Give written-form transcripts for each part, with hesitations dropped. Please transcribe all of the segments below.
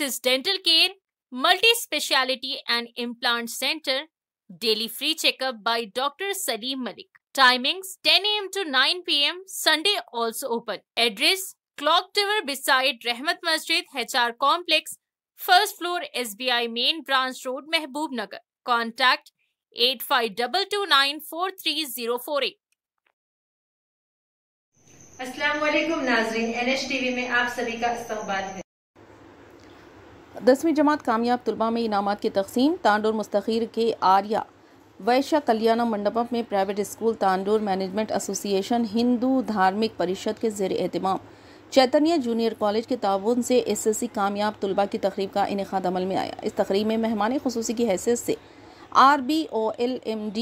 Axis Dental Care, Multi-Speciality and Implant Center, daily free checkup by Dr. Salim Malik. Timings 10 a.m. to 9 p.m. Sunday also open. Address Clock Tower beside Rahmat Masjid, HR Complex, first floor, SBI Main Branch Road, Mehboob Nagar. Contact 8522943048. अस्सलाम वालेकुम नाज़रीन, NHTV में आप सभी का इस्तकबाल है। 10वीं जमात कामयाब तुलबा में इनामात की तकसीम। तांडूर मुस्तखीर के आर्या वैश्य कल्याण मंडपम में private school Tandur management association Hindu Dharmik Parishad के ज़ेर एहतमाम चैतन्य जूनियर कॉलेज के ताउन से SSC कामयाब तुलबा की तकरीब का इनेकाद अमल में आया। इस तकरीब में मेहमान खुसूसी की हैसियत से RBOL MD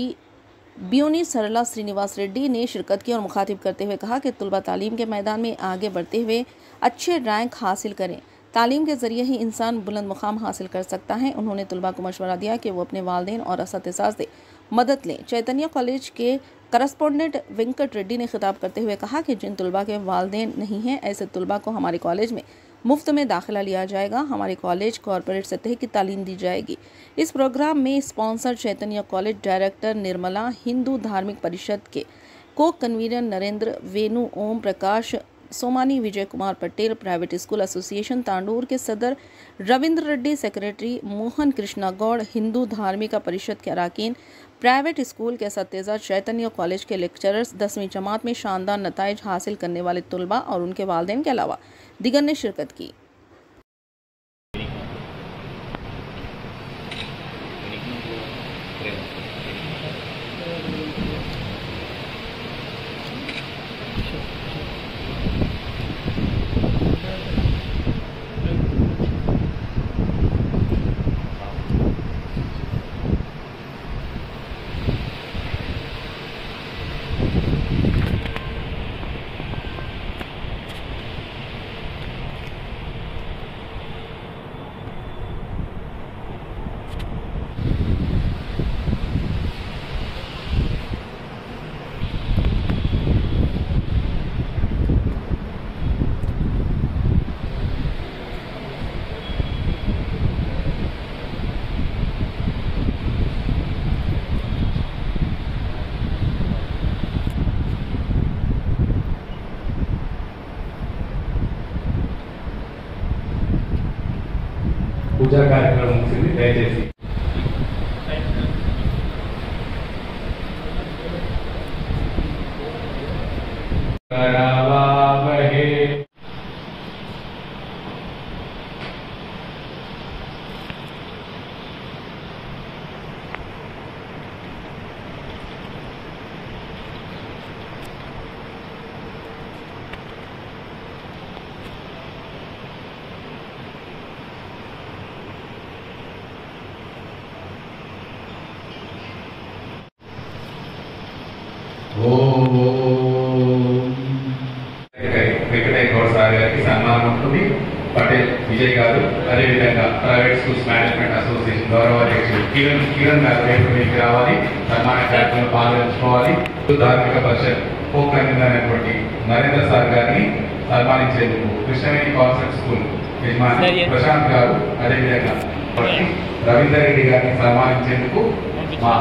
ब्यूनी सरला श्रीनिवास रेड्डी ने शिरकत की और मुखातिब करते हुए कहा कि तुलबा तालीम के मैदान में आगे बढ़ते हुए अच्छे रैंक हासिल करें। तालीम के ज़रिए ही इंसान बुलंद मुकाम हासिल कर सकता है। उन्होंने तुलबा को मशवरा दिया कि वो अपने वालिदैन और असातिज़ा से मदद लें। चैतन्य कॉलेज के करस्पॉन्डेंट वेंकट रेड्डी ने खिताब करते हुए कहा कि जिन तुलबा के वालिदैन नहीं हैं, ऐसे तुलबा को हमारे कॉलेज में मुफ्त में दाखिला लिया जाएगा। हमारे कॉलेज कॉरपोरेट सतह की तालीम दी जाएगी। इस प्रोग्राम में sponsor Chaitanya college director Nirmala, Hindu Dharmik Parishad के co-convener Narendra, Venu Om Prakash, Somani Vijay Kumar Patel, private school association Tandur के सदर रविंद्र रेड्डी, सेक्रेटरी मोहन कृष्णा गौड़, हिंदू धार्मिक परिषद के अराकीन, प्राइवेट स्कूल के असातिज़ा, चैतन्य कॉलेज के लेक्चरर्स, 10वीं जमात में शानदार नताइज हासिल करने वाले तुलबा और उनके वालिदैन के अलावा दिगर ने शिरकत की। పూజా కార్యక్రమం ముగిసింది. దయచేసి కరవావహే వెంకటయ్య గౌడ్ సార్ గారికి సన్మానం ఉంటుంది. పటేల్ విజయ్ గారు, అదేవిధంగా ప్రైవేట్ స్కూల్స్ మేనేజ్మెంట్ అసోసియేషన్ గౌరవ అధ్యక్షుడు కిరణ్ గారు రేపు మీకు రావాలి, సన్మాన కార్యక్రమంలో పాల్గొంచుకోవాలి. ధార్మిక పరిషత్ కో కన్వీనర్ అయినటువంటి నరేంద్ర సార్ గారిని సన్మానించేందుకు కృష్ణవేణి కాన్సెప్ట్ స్కూల్ యజమాని ప్రశాంత్ గారు, అదేవిధంగా రవీందర్ రెడ్డి గారిని సన్మానించేందుకు మా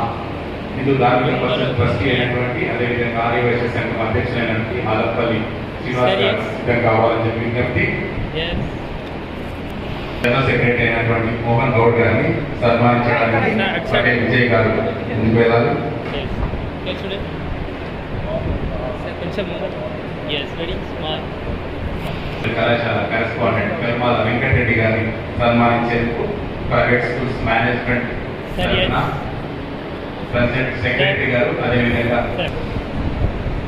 హిందూ ధార్మిక పరిషత్ ట్రస్టీ అయినటువంటి అదేవిధంగా ఆర్యవైశ్య సంఘం అధ్యక్షులైనటువంటి ఆలపల్లి శ్రీనివాస్ గారు సిద్ధం కావాలని చెప్పి విజ్ఞప్తి. జనరల్ సెక్రటరీ అయినటువంటి మోహన్ గౌడ్ గారిని సన్మానించడానికి పటేల్ విజయ్ గారు ముందుకు వెళ్ళాలి. కళాశాల కరెస్పాండెంట్ పెరుమాల వెంకటరెడ్డి గారిని సన్మానించేందుకు private schools management president secretary గారు, అదేవిధంగా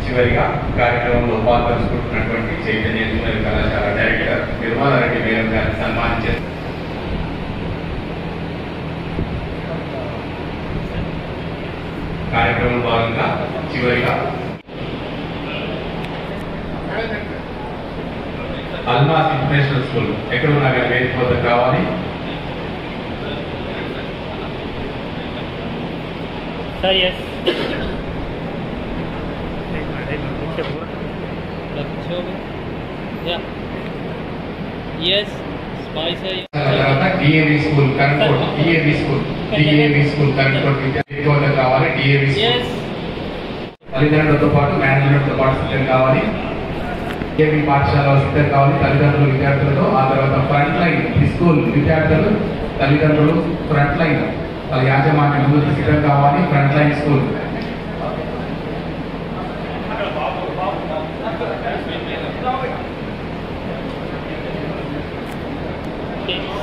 చివరిగా కార్యక్రమంలో పాల్పంచుకుంటున్నటువంటి చైతన్య జూనియర్ కళాశాల డైరెక్టర్ నిర్మలారెడ్డి మేడం గారిని సన్మానించారు. కార్యక్రమంలో భాగంగా చివరిగా అల్మాస్ ఇంటర్నేషనల్ స్కూల్ ఎక్కడున్నా కానీ వేదిక వద్దకు కావాలి. Sir, yes. Yeah. Yes. తర్వాత DAV school current DAV school current కావాలి. డిఏవి తల్లిదండ్రులతో పాటు మేనేజ్మెంట్తో పాటు సిద్ధం కావాలి. డిఏవి పాఠశాల సిద్ధం కావాలి తల్లిదండ్రులు విద్యార్థులతో. ఆ తర్వాత ఫ్రంట్ లైన్ స్కూల్ విద్యార్థులు తల్లిదండ్రులు ఫ్రంట్ లైన్ వాళ్ళ యాజమాన్యం ముందు సిద్ధం కావాలి. Front line school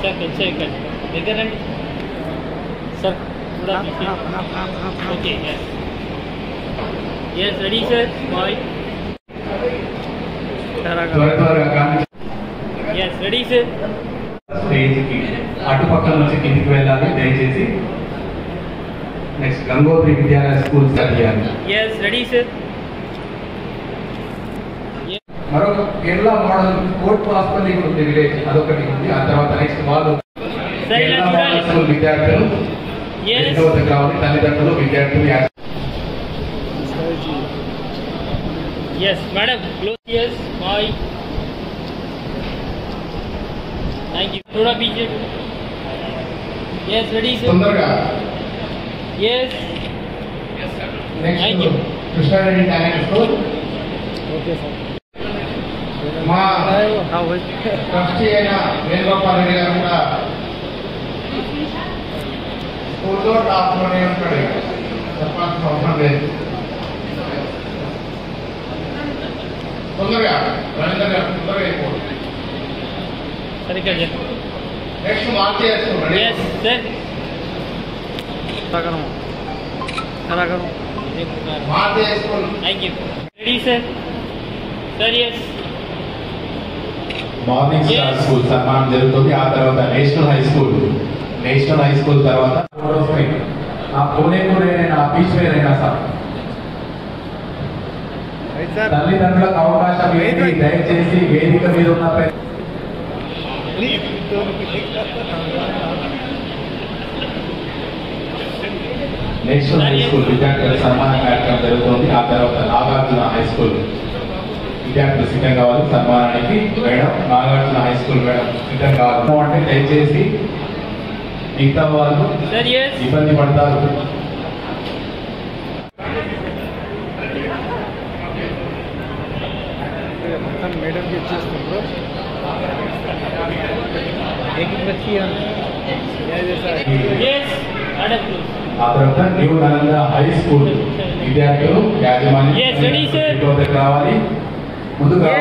Sir, okay, yes. Yes, ready, sir. Smile. Yes, ready, sir. Stage కి అటుపక్కల నుంచి కిందికి వెళ్ళాలి దయచేసి. నెక్స్ట్ గంగోత్రి విద్యాలయ స్కూల్ చేయాలి. Yes, ready, sir. మరొక కేరళ మోడల్ కోర్ట్ హాస్పిటల్ ఉంది విలేజ్, అదొకటి ఉంది. ఆ తర్వాత నెక్స్ట్ వాళ్ళు కేరళ మోడల్ స్కూల్ విద్యార్థులు కావాలి తల్లిదండ్రులు విద్యార్థులు. Yes, madam. Close. Yes, smile. Thank you. Thoda piche. Yes, ready, sir. తొందరగా. Yes. Next Thank you. Krishna Reddy talent school. Okay, sir. మా ట్రస్టీ అయిన వేణుగోపాల్ రెడ్డి గారు కూడా స్కూల్లో టాప్లోనే ఉంటాడు, చెప్పాల్సిన అవసరం లేదు. తొందరగా రవీందర్ గారు తొందరగా అయిపోతుంది. Sarika ji. నెక్స్ట్ మార్చి వేసుకుంటాడు. Yes, sir. మార్చి వేసుకుని Thank you. Ready, sir. Sir, yes. Morning star school సన్మానం జరుగుతుంది. ఆ తర్వాత నేషనల్ హై స్కూల్ తర్వాత ఆ పూణేకుడైనా పీచ్వేరైనా సార్ తల్లిదండ్రులకు అవకాశం ఏంటి దయచేసి వేదిక మీద ఉన్న నేషనల్ హై స్కూల్ విద్యార్థుల సన్మాన కార్యక్రమం జరుగుతుంది. ఆ తర్వాత నాగార్జున హై స్కూల్ విద్యార్థులు సిద్ధం కావాలి సన్మానానికి. Madam Nagarjuna high school madam సిద్ధం కావాలి అంటే దయచేసి మిగతా వాళ్ళు ఇబ్బంది పడతారు. మేడంకి ఇచ్చేస్తున్నారు. ఆ తర్వాత న్యూ నలంద హై స్కూల్ విద్యార్థులు యాజమాన్యం రావాలి. ముందుగా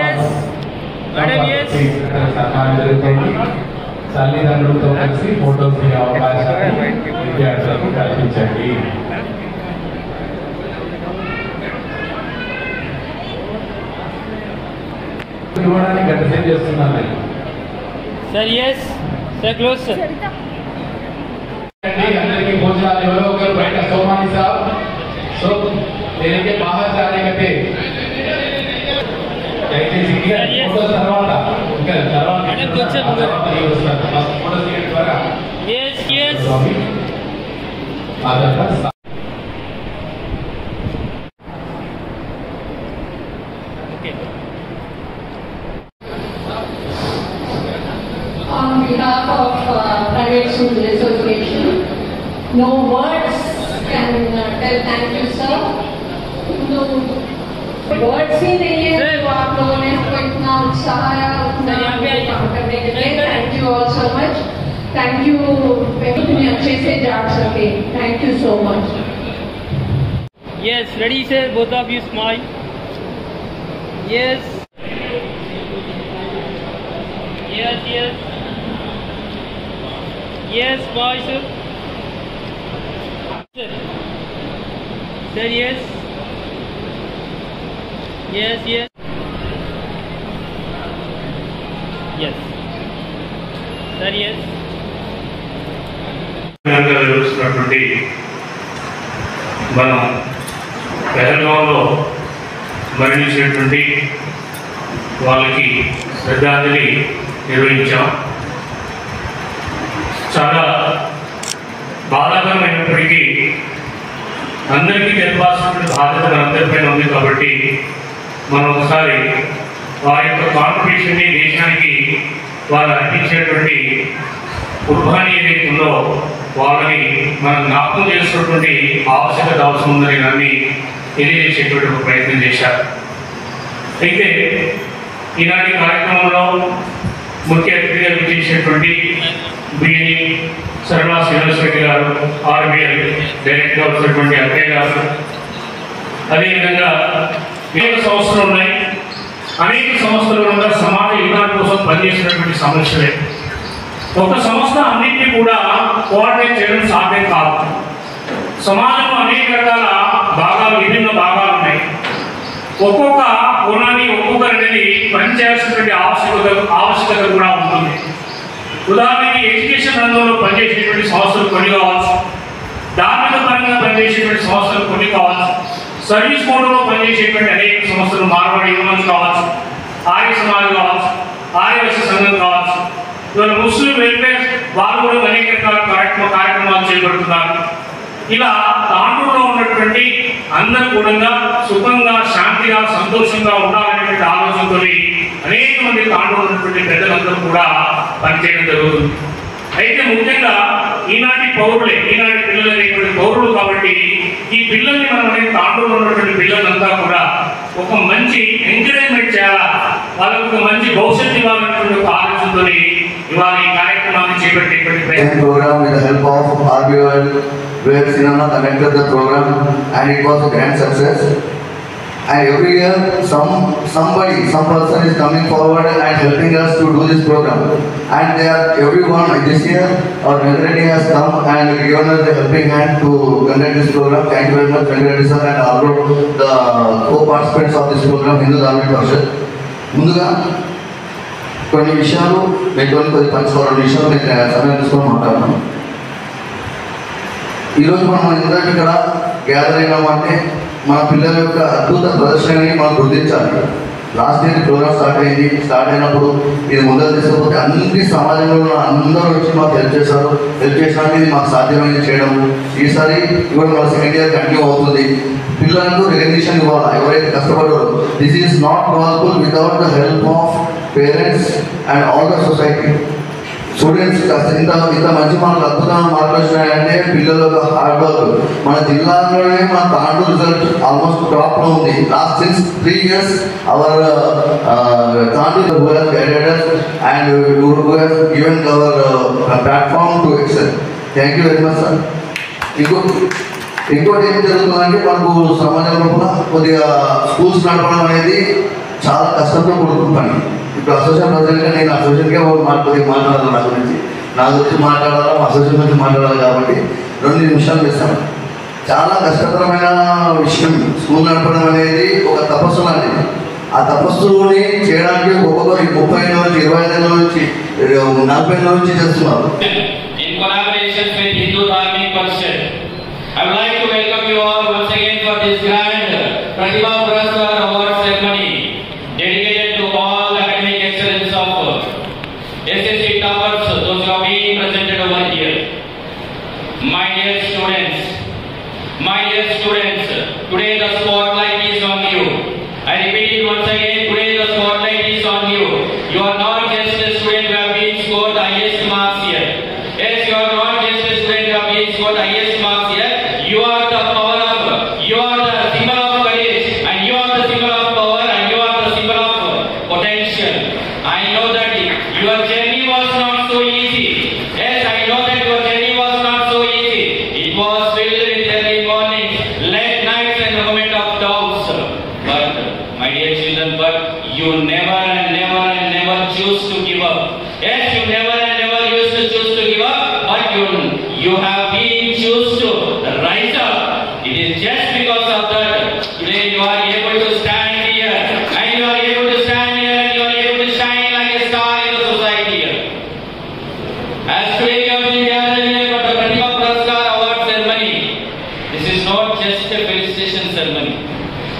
సన్మానం జరుగుతుంది. తల్లిదండ్రులతో కలిసి ఫోటోస్ దిగే అవకాశాన్ని విద్యార్థులకు కల్పించండి. ఇవ్వడానికి గంట సేపు చేస్తున్నాను. Sir, yes. Sir, close, sir. అందరికీ భోజనాలు ఎవరో ఒకరు బయట సోమాని సాబ్ సో దేనికి బాహర్ జానే కతే దయచేసి ఫోటోస్ తర్వాత ఇంకా తర్వాత ఫోటోస్ తీయడం ద్వారా Aadhaar On behalf of Private Schools Association, no words can tell thank you, sir. No words ही नहीं है जो आप लोगों ने इसको इतना उत्साह या उतना काम करने के लिए. Thank you all so much. Thank you. इतने अच्छे से जान सके. Thank you so much. Yes, ready, sir. Both of you smile. Yes. Yes, yes. Yes, boy, sir. Sir. Sir, yes. Yes, yes. Yes. Sir, yes. నిర్వహిస్తున్నటువంటి మనం పెహల్గాంలో మరణించినటువంటి వాళ్ళకి శ్రద్ధాంజలి నిర్వహించాం. చాలా బాధాకరమైనప్పటికీ అందరికీ తెలపాల్సినటువంటి బాధ్యత మనందరిపైన ఉంది కాబట్టి మనం ఒకసారి వారి యొక్క కాంట్రిబ్యూషన్ని దేశానికి వాళ్ళు అర్పించేటువంటి కుర్బానీ ఏదైతే ఉందో వాళ్ళని మనం జ్ఞాపకం చేసినటువంటి ఆవశ్యకత అవసరం ఉందని దాన్ని తెలియజేసేటువంటి ఒక ప్రయత్నం చేశారు. అయితే ఈనాటి కార్యక్రమంలో ముఖ్య అతిథిగా విచ్చేసినటువంటి బిఎని సరళా శ్రీనివాస్ రెడ్డి గారు, ఆర్బీఐ డైరెక్టర్గా వచ్చినటువంటి అక్కయ్య గారు, అదేవిధంగా అనేక సంస్థలు ఉన్నాయి. అనేక సంస్థలు కూడా సమాజ యుగాల కోసం పనిచేసినటువంటి సమస్యలే. ఒక సంస్థ అన్నింటినీ కూడా కోఆర్డినేట్ చేయడం సాధ్యం కాదు. సమాజంలో అనేక రకాల భాగాలు, విభిన్న భాగాలు ఉన్నాయి. ఒక్కొక్క కోణాన్ని ఒక్కొక్కరిని పనిచేయాల్సినటువంటి ఆవశ్యకత కూడా ఉంటుంది. ఉదాహరణకి ఎడ్యుకేషన్ రంగంలో పనిచేసేటువంటి సంస్థలు కొన్ని కావచ్చు, ధార్మిక పరంగా పనిచేసేటువంటి సంస్థలు కొన్ని కావచ్చు, సర్వీస్ మోడల్లో పనిచేసేటువంటి అనేక సంస్థలు, మార్వాడి యూనియన్స్ కావచ్చు, ఆర్య సమాజం కావచ్చు, ఆర్యవైశ్య సంఘం కావచ్చు, ఇవాళ ముస్లిం వెల్ఫేర్ వాళ్ళు కూడా అనేక రకాల కార్యక్రమాలు చేపడుతున్నారు. ఇలా తాండూరులో ఉన్నటువంటి అందరూ కూడా సుఖంగా, శాంతిగా, సంతోషంగా ఉండాలనేటువంటి ఆలోచనతో అనేక మంది తాండూరు ఉన్నటువంటి పెద్దలందరూ కూడా పనిచేయడం జరుగుతుంది. అయితే ముఖ్యంగా ఈనాటి పౌరులే, ఈనాటి పిల్లలు అనేటువంటి పౌరులు కాబట్టి ఈ పిల్లల్ని మనం అనేది తాండూరులో ఉన్నటువంటి పిల్లలంతా కూడా ఒక మంచి ఎంకరేజ్మెంట్ చేయాలా, వాళ్ళకు ఒక మంచి భవిష్యత్తు ఇవ్వాలనేటువంటి ఒక ఆలోచనతో ఇవాళ ఈ కార్యక్రమాన్ని చేపట్టేటువంటి ప్రయత్నం. Where Sinana connected the program and it was a grand success. And every year some person is coming forward and helping us to do this program. And they are everyone this year our Venkatreddy has come and given us the helping hand to conduct this program. Thank you very much, Venkatreddy sir, and all the co-participants of this program, Hindu Dharmic Parishad. ముందుగా కొన్ని విషయాలు కొద్ది పంచుకోవాలి విషయాలు నేను సమయం తీసుకొని మాట్లాడుతున్నాను. ఈరోజు మనం అందరం ఇక్కడ గ్యాదర్ అయినామంటే మన పిల్లల యొక్క అద్భుత ప్రదర్శనని మనం గుర్తించాలి. లాస్ట్ ఇయర్ ప్రోగ్రామ్ స్టార్ట్ అయినప్పుడు ఇది ముందర తీసుకపోతే అన్ని సమాజంలో ఉన్న అందరూ వచ్చి మాకు హెల్ప్ చేశారు. ఇది మాకు సాధ్యమైంది చేయడం. ఈసారి ఇవాళ మన సెకండ్ ఇయర్ కంటిన్యూ అవుతుంది. పిల్లలకు రికగ్నిషన్ ఇవ్వాలి ఎవరైతే కష్టపడారో. This is not possible without the help of parents and all the society. Students ఇంత మంచి మనకు అద్భుతమైన మార్కులు వచ్చినాయంటే పిల్లల హార్డ్ వర్క్. మన జిల్లాలోనే మన తాండూరు రిజల్ట్ ఆల్మోస్ట్ టాప్లో ఉంది. Last since 3 years our Tandur who has guided us and who has given our platform to excel. Thank you very much sir. ఇంకోటి ఏం జరుగుతుందంటే మనకు సమాజం లోపల కొద్దిగా స్కూల్స్ నడపడం అనేది చాలా కష్టంతో కూడుకున్న పని. ఇప్పుడు అసోసియేషన్ ప్రెసిడెంట్గా నేను అసోసియేషన్గా కొద్దిగా మాట్లాడాలి. నా గురించి మాట్లాడాలా, మా అసోసియేషన్ గురించి మాట్లాడాలి. కాబట్టి 2 నిమిషాలు చేస్తాను. చాలా కష్టతరమైన విషయం స్కూల్ నడపడం అనేది ఒక తపస్సు లాంటిది. ఆ తపస్సుని చేయడానికి ఒక్కొక్కరు 30 ఏళ్ళ నుంచి 25 ఏళ్ళ నుంచి 40 ఏళ్ళ నుంచి చేస్తున్నారు. I would like to welcome you all once again for this grand Pratibha Puraskar Award ceremony dedicated to all academic excellence of SSC toppers, those who are being presented over here. My dear students, today the spotlight is on you. I repeat it once again, today the spotlight is on you. You are not just a student who have been scored the highest marks here. Yes, you are not just a student who have been scored the highest marks here. You are the power of, you are the symbol of courage, and you are the symbol of power, and you are the symbol of potential. I know that your journey was not so easy. Yes, I know that your journey was not so easy. It was filled with early mornings, late nights, and a moment of doubts. But, my dear children, you never choose to give up. Yes, you never used to choose to give up, but you have been choose to rise up. It is just because of that today you are able to stand here, and you are able to stand here, and you are able to shine like a star in the society here. As today you have been gathered here for the Pratibha Puraskar Award ceremony, this is not just a felicitation ceremony.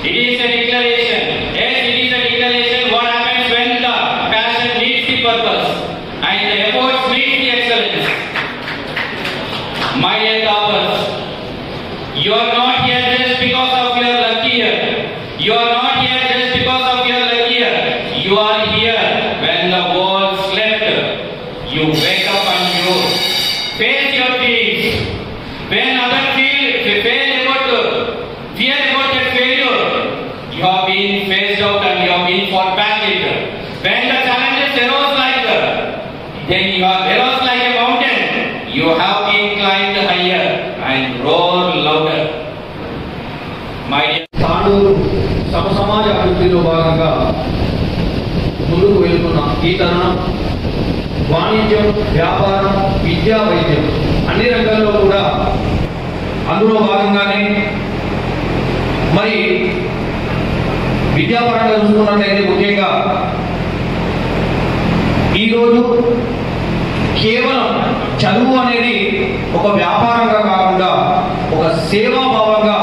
It is a declaration. Yes, it is a declaration. What happens when the passion meets the purpose and the efforts meet the excellence? My dear toppers, you are not here just because of your luck here. You are not here just because of your luck here. You are here when the world slept. opportunities. When others fear about that failure, you have been phased out and you have been fought back it. When the challenges arose then you have arose like a mountain. You have been climbed higher and roar louder. My dear Tandur సమాజ అభివృద్ధిలో భాగంగా ముందుకు వెళ్తున్న ఈ తరుణం వాణిజ్యం, వ్యాపారం, విద్యా, వైద్యం అన్ని రంగాల్లో కూడా అందులో భాగంగానే మరి విద్యాపరంగా చూసుకున్నట్లయితే ముఖ్యంగా ఈరోజు కేవలం చదువు అనేది ఒక వ్యాపారంగా కాకుండా ఒక సేవాభావంగా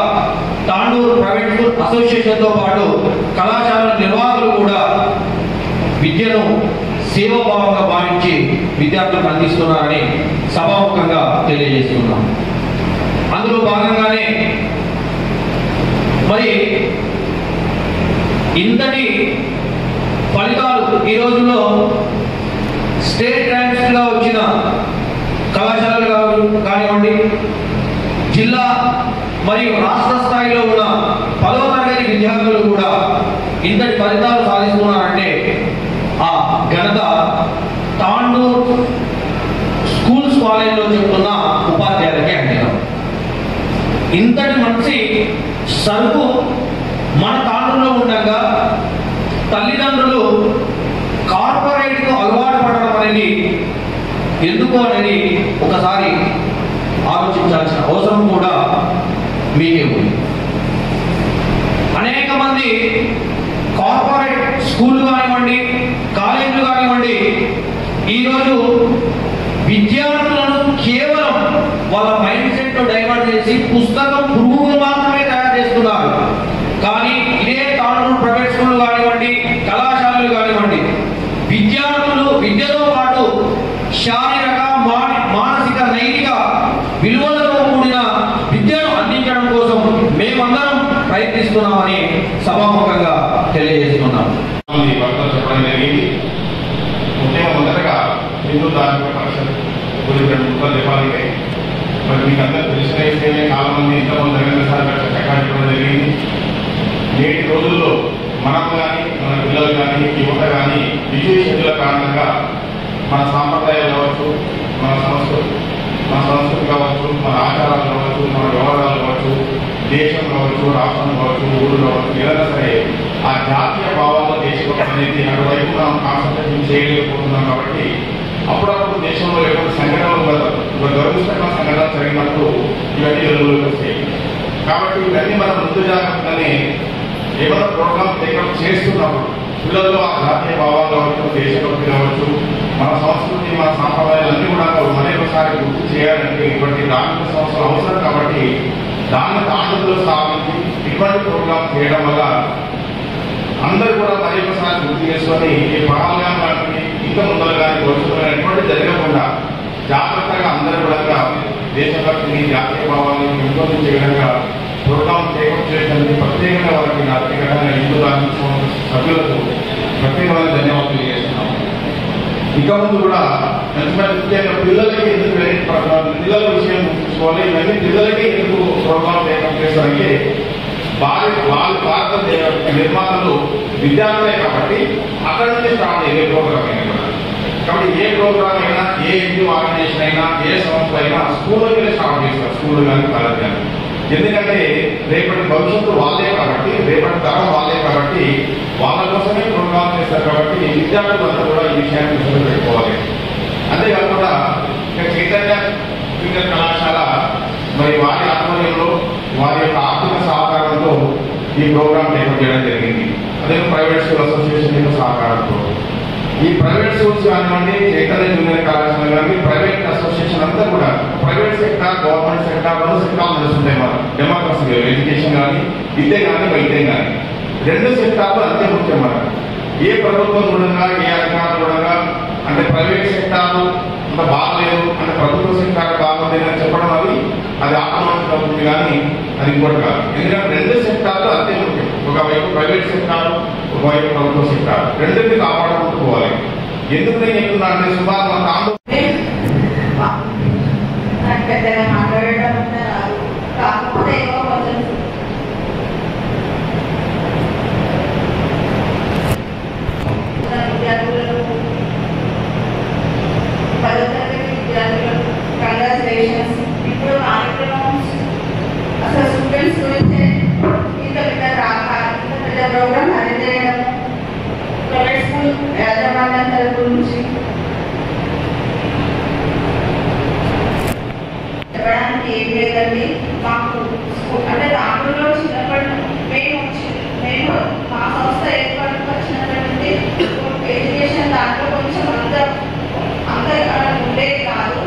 తాండూరు ప్రైవేట్ స్కూల్ అసోసియేషన్తో పాటు కళాశాలల నిర్వాహకులు కూడా విద్యను సేవాభావంగా భావించి విద్యార్థులకు అందిస్తున్నారని సభాముఖంగా తెలియజేస్తున్నాం. అందులో భాగంగానే మరి ఇంతటి ఫలితాలు ఈ రోజుల్లో స్టేట్ ర్యాంక్స్గా వచ్చిన కళాశాలలు కానివ్వండి, జిల్లా మరియు రాష్ట్ర స్థాయిలో ఉన్న 10వ తరగతి విద్యార్థులు కూడా ఇంతటి ఫలితాలు సాధిస్తున్నారంటే ఆ ఘనత తాండూరు స్కూల్స్ కాలేజ్లో చెప్తున్న ఉపాధ్యాయులకే అందినం. ఇంతటి మంచి సరుకు మన తాండూరులో ఉండగా తల్లిదండ్రులు కార్పొరేట్కు అలవాటు పడడం అనేది ఎందుకు అనేది ఒకసారి ఆలోచించాల్సిన అవసరం కూడా మీకే ఉంది. అనేక మంది కార్పొరేట్ స్కూళ్ళు కానివ్వండి, కాలేజీలు కానివ్వండి, ఈరోజు విద్యార్థులను కేవలం వాళ్ళ మైండ్ సెట్ డైవర్ట్ చేసి పుస్తకం పురుగులు మాత్రమే తయారు చేస్తున్నారు. కానీ ఇదే తాండూరు ప్రైవేట్ స్కూళ్ళు కానివ్వండి, కళాశాలలు కానివ్వండి, విద్యార్థులు విద్యతో పాటు శారీరక, మానసిక, నైతిక విలువలతో కూడిన విద్యను అందించడం కోసం మేమందరం ప్రయత్నిస్తున్నామని సభాముఖంగా తెలియజేస్తున్నాం. చెప్పడం జరిగింది. ముఖ్యంగా మొదటగా హిందూ ధార్మిక పరిషత్ గురించి 2 ముక్కలు చెప్పాలి. మరి మీకు అందరూ తెలిసిన విషయమే, చాలా మంది ఇంతమంది చక్కగా చెప్పడం జరిగింది. నేటి రోజుల్లో మనం కానీ, మన పిల్లలు కానీ, యువత కానీ విద్యుత్ శక్తుల కారణంగా మన సాంప్రదాయాలు కావచ్చు, మన సంస్కృతి కావచ్చు, మన ఆచారాలు కావచ్చు, మన వ్యవహారాలు కావచ్చు, దేశం కావచ్చు, రాష్ట్రం కావచ్చు, ఊరు కావచ్చు, ఏదైనా సరే ఆ జాతీయ భావాల్లో దేశభక్తి అనేది అటువైపు మనం కాన్సన్ట్రేషన్ చేయలేకపోతున్నాం. కాబట్టి అప్పుడప్పుడు దేశంలో ఎటువంటి సంఘటనలు, దురదృష్టకరమైన సంఘటనలు జరిగినప్పుడు ఇవన్నీ వెలుగులోకి వస్తాయి. కాబట్టి ఇవన్నీ మనం ముందు జాగ్రత్తగానే ఏమైనా ప్రోగ్రామ్ టేకప్ చేస్తున్నప్పుడు పిల్లల్లో ఆ జాతీయ భావాలు కావచ్చు, దేశభక్తి కావచ్చు, మన సంస్కృతి, మన సాంప్రదాయాలన్నీ కూడా మరొకసారి గుర్తు చేయాలంటే ఇటువంటి ధార్మిక సంస్థలు అవసరం. కాబట్టి దాన్ని తాండూరులో స్థాపించి ఇటువంటి ప్రోగ్రామ్ చేయడం వల్ల అందరూ కూడా మరొకసారి గుర్తు చేసుకొని ఈ పరాలుగా కానీ ఇంకా ముందలు కానీ భవిష్యత్తులో ఎటువంటి జరగకుండా జాగ్రత్తగా అందరూ కూడా దేశభక్తిని, జాతీయ భావాన్ని పెంపొందించే విధంగా ప్రోగ్రామ్ టేకప్ చేయడానికి ప్రత్యేకంగా వారికి వ్యక్తిగతంగా హిందూ ధార్మిక సంస్థ సభ్యులకు ప్రత్యేకమైన ధన్యవాదాలు తెలియజేస్తున్నాము. ఇక ముందు కూడా ముఖ్యంగా పిల్లలకి ఎందుకు పిల్లల విషయం చూసుకోవాలి. ఇవన్నీ పిల్లలకి ఎందుకు ప్రోగ్రామ్ టేకప్ చేస్తారంటే వాళ్ళ భారత నిర్మాతలు విద్యార్థులే కాబట్టి అక్కడి నుంచి స్టార్ట్ అయ్యే ప్రోగ్రామ్ అయినా కూడా. కాబట్టి ఏ ప్రోగ్రామ్ అయినా, ఏ ఎన్జిఓ ఆర్గనైజేషన్ అయినా, ఏ సంస్థ అయినా స్కూల్లోనే స్టార్ట్ చేస్తారు, స్కూల్ కానీ కాలేజ్ కానీ. ఎందుకంటే రేపటి భవిష్యత్తు వాళ్ళే కాబట్టి, రేపటి తరం వాళ్ళే కాబట్టి వాళ్ళ కోసమే ప్రోగ్రామ్ చేస్తారు. కాబట్టి విద్యార్థులందరూ కూడా ఈ విషయాన్ని దృష్టిలో పెట్టుకోవాలి. అంతేకాకుండా ఇక చైతన్య ఇంటర్ కళాశాల మరి వారి ఆధ్వర్యంలో, వారి యొక్క ఆర్థిక సహకారంతో ఈ ప్రోగ్రామ్ టేకప్ చేయడం జరిగింది. అదే ప్రైవేట్ స్కూల్ అసోసియేషన్ యొక్క సహకారంతో ఈ ప్రైవేట్ స్కూల్స్ కానివ్వండి, చైతన్య జూనియర్ కళాశాల కానీ, ప్రైవేట్ అసోసియేషన్ అంతా కూడా ప్రైవేట్ సెక్టార్, గవర్నమెంట్ సెక్టార్ 2 సెక్టార్లు నడుస్తుంటాయి. మన డెమోక్రసీ, ఎడ్యుకేషన్ కానీ, విద్య కానీ, వైద్యం కానీ 2 సెక్టార్లు అంతే ముఖ్యం. మనకు ఏ ప్రభుత్వం కూడా, ఏ అధికారులు కూడా అంటే ప్రైవేట్ సెక్టార్లు అంత బాగలేదు అంటే ప్రభుత్వ సెక్టార్ బాగుంది అని చెప్పడం అది ఆక్రమణ అవుతుంది. కానీ అది ఇంకోటి కాదు. ఎందుకంటే 2 సెక్టార్లు అంతే ముఖ్యం. ఒకవైపు ప్రైవేట్ సెక్టార్, ఒకవైపు ప్రభుత్వ సెక్టార్, రెండింటిని కాపాడుకుంటూ పోవాలి. ఎందుకు నేను చెప్తున్నా అంటే సుమారు మన నాకు పెద్దగా మాట్లాడడం అంతా రాదు, కాకపోతే ఏవో కొంచెం విద్యార్థులను 10వ తరగతి విద్యార్థులకు కంగ్రాచులేషన్స్. ఇప్పుడు కార్యక్రమం అసలు స్టూడెంట్స్ గురించి ఇంత పెద్ద ప్రోగ్రామ్ అరేంజ్ చేయడం ప్రైవేట్ స్కూల్ యాజమాన్యం తరపు నుంచి చెప్పడానికి ఏం లేదండి. మాకు అంటే దాంట్లో చిన్నప్పటి మేము మా సంస్థ ఏర్పడినటువంటి ఎడ్యుకేషన్ దాంట్లో కొంచెం అంత ఉండేది కాదు.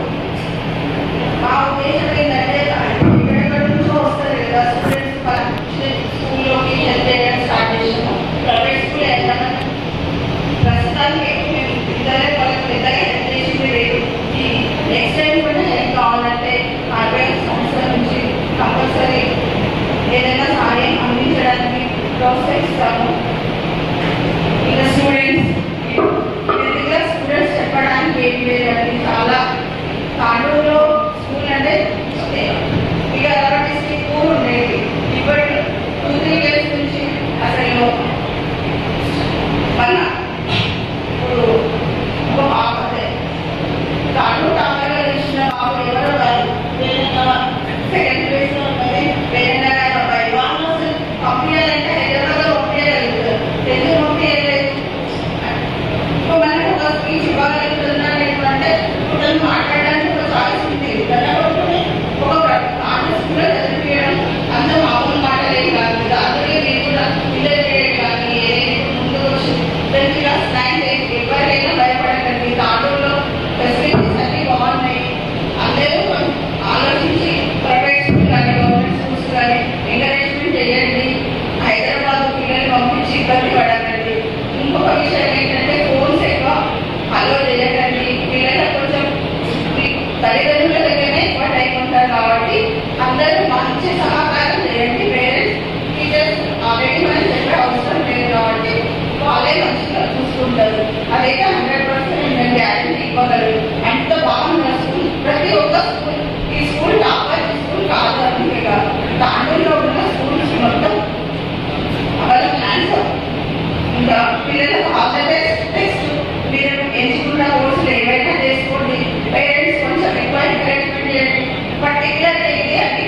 మా ఉద్దేశం ఏంటంటే ఎక్కడెక్కడి నుంచో వస్తారు కదా స్టూడెంట్స్ స్కూల్లోకి హెల్ప్ చేయడం స్టార్ట్ చేసాము. ప్రైవేట్ స్కూల్ వెళ్తామని ప్రస్తుతానికి మేము పిల్లలే వాళ్ళకి పెద్దగా హెల్ప్ చేసింది లేదు. ఈ నెక్స్ట్ టైం కూడా హెల్ప్ కావాలంటే కార్పొరేట్ సంస్థల నుంచి కంపల్సరీ ఏదైనా సహాయం అందించడానికి ప్రోత్సహిస్తాము. ఇంకా స్టూడెంట్స్ చెప్పడానికి ఏం లేదండి. చాలా తాండూరులో స్కూల్ అంటే ఇక అలాంటి స్కూల్ ఉండేది. ఇప్పుడు 2-3 ఇయర్స్ నుంచి అసలు మన ఇప్పుడు ఒక పాపతే తాండూరు తాండూరులో ఇచ్చిన పాప ఎవరో కాదు, సెకండ్ ప్లేస్ లో ఉన్నది వేరే అబ్బాయి. వాళ్ళు అసలు పంపించాలంటే హైదరాబాద్ పంపించగలుగుతారు, ఎందుకు పంపించలేదు? మనకు ఒక స్పీచ్ ఇవ్వగలుగుతున్నాను ఎందుకంటే ఇప్పుడు మాట్లాడడానికి ఒక చాయిస్ ఉంది. దాన్ని ఒక స్కూల్లో చదివించడం అంత మామూలు మాటలేం కాదు. అందుకే మీరు కూడా పిల్లలు చేయడం కానీ ముందు వచ్చి మంచిగా స్నాక్ ఎవరికైనా భయపడకండి. తాండూరులో ఫెసిలిటీస్ అన్ని బాగున్నాయి. అందరూ ఆలోచించి ప్రైవేట్ స్కూల్ కానీ గవర్నమెంట్ స్కూల్స్ కానీ ఎంకరేజ్మెంట్ చేయండి. హైదరాబాద్ పిల్లలు పంపించి ఇబ్బంది పడకండి. ఇంకొక విషయం ఏంటంటే ఫోన్స్ ఎక్కువ అలో చేయకండి. పిల్లలకు కొంచెం తల్లిదండ్రుల దగ్గరనే ఎక్కువ టైం ఉంటారు కాబట్టి అందరూ మంచి సహకారం చేయండి. పేరెంట్స్ టీచర్స్ ఆల్రెడీ మనం చెప్పే అవసరం లేదు కాబట్టి వాళ్ళే మంచిగా చూసుకుంటారు. అదైతే 100% నేను గ్యారెంటీ ఇవ్వగలరు. అంత బాగుంది స్కూల్. ప్రతి ఒక్క స్కూల్ ఈ స్కూల్ టాపర్ ఈ స్కూల్ కాదు అందుకే కాదు, తాండూరులో ఉన్న స్కూల్స్ మొత్తం వాళ్ళ ప్లాన్స్. ఇంకా పిల్లలకు ఆల్ ద బెస్ట్. మీరు ఎంచుకున్న కోర్సులు ఏవైనా చేసుకోండి. పేరెంట్స్ కొంచెం ఎక్కువ ఎంకరేజ్మెంట్ చేయండి. పర్టికులర్గా ఇది అని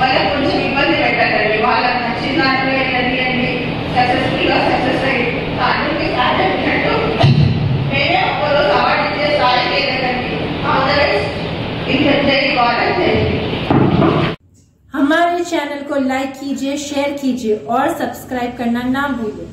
వాళ్ళకి కొంచెం ఇబ్బంది పెట్టకండి. వాళ్ళకి నచ్చిన దాంట్లో వెళ్ళండి. సక్సెస్ఫుల్గా సక్సెస్ అయ్యి తాండూరుకి సాధించినట్టు మేమే ఒక్కరోజు అవార్డు ఇచ్చే స్థాయికి వెళ్ళకండి. All the best. ఇంకా జై భారత్, జై హింద్. हमारे चैनल को लाइक कीजिए, शेयर कीजिए और सब्सक्राइब करना ना भूलिए।